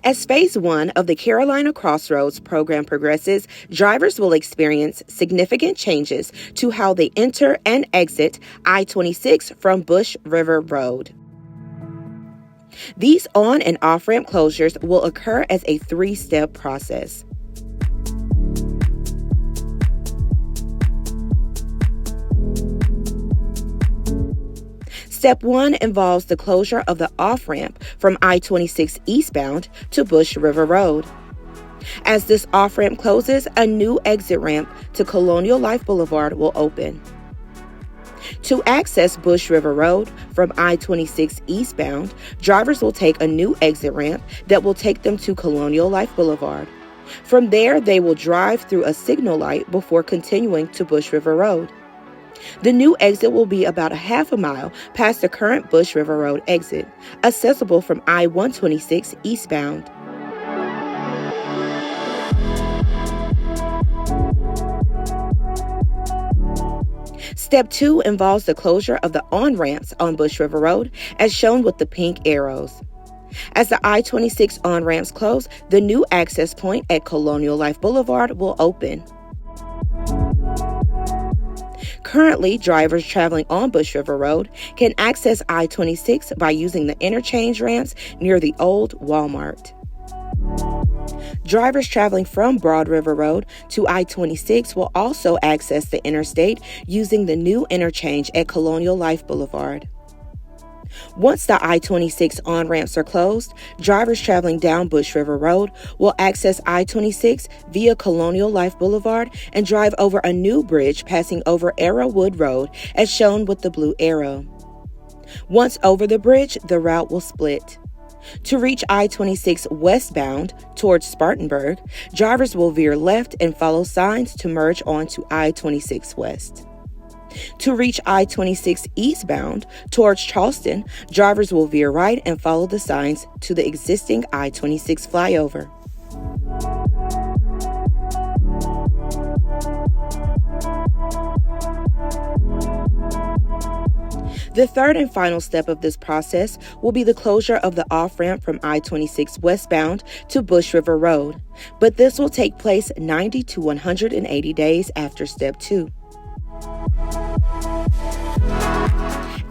As Phase 1 of the Carolina Crossroads program progresses, drivers will experience significant changes to how they enter and exit I-26 from Bush River Road. These on- and off-ramp closures will occur as a three-step process. Step 1 involves the closure of the off-ramp from I-26 eastbound to Bush River Road. As this off-ramp closes, a new exit ramp to Colonial Life Boulevard will open. To access Bush River Road from I-26 eastbound, drivers will take a new exit ramp that will take them to Colonial Life Boulevard. From there, they will drive through a signal light before continuing to Bush River Road. The new exit will be about a half a mile past the current Bush River Road exit, accessible from I-126 eastbound. Step 2 involves the closure of the on-ramps on Bush River Road, as shown with the pink arrows. As the I-26 on-ramps close, the new access point at Colonial Life Boulevard will open. Currently, drivers traveling on Bush River Road can access I-26 by using the interchange ramps near the old Walmart. Drivers traveling from Broad River Road to I-26 will also access the interstate using the new interchange at Colonial Life Boulevard. Once the I-26 on-ramps are closed, drivers traveling down Bush River Road will access I-26 via Colonial Life Boulevard and drive over a new bridge passing over Arrowwood Road, as shown with the blue arrow. Once over the bridge, the route will split. To reach I-26 westbound towards Spartanburg, drivers will veer left and follow signs to merge onto I-26 west. To reach I-26 eastbound towards Charleston, drivers will veer right and follow the signs to the existing I-26 flyover. The third and final step of this process will be the closure of the off-ramp from I-26 westbound to Bush River Road, but this will take place 90 to 180 days after Step 2.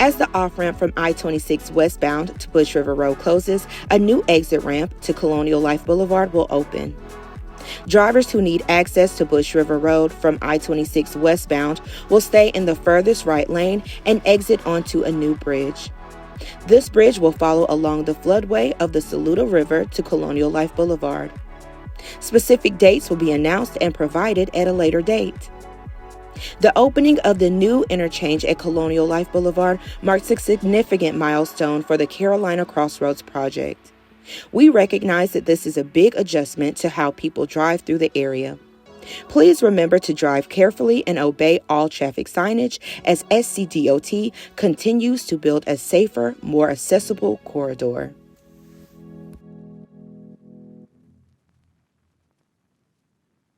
As the off-ramp from I-26 westbound to Bush River Road closes, a new exit ramp to Colonial Life Boulevard will open. Drivers who need access to Bush River Road from I-26 westbound will stay in the furthest right lane and exit onto a new bridge. This bridge will follow along the floodway of the Saluda River to Colonial Life Boulevard. Specific dates will be announced and provided at a later date. The opening of the new interchange at Colonial Life Boulevard marks a significant milestone for the Carolina Crossroads project. We recognize that this is a big adjustment to how people drive through the area. Please remember to drive carefully and obey all traffic signage as SCDOT continues to build a safer, more accessible corridor.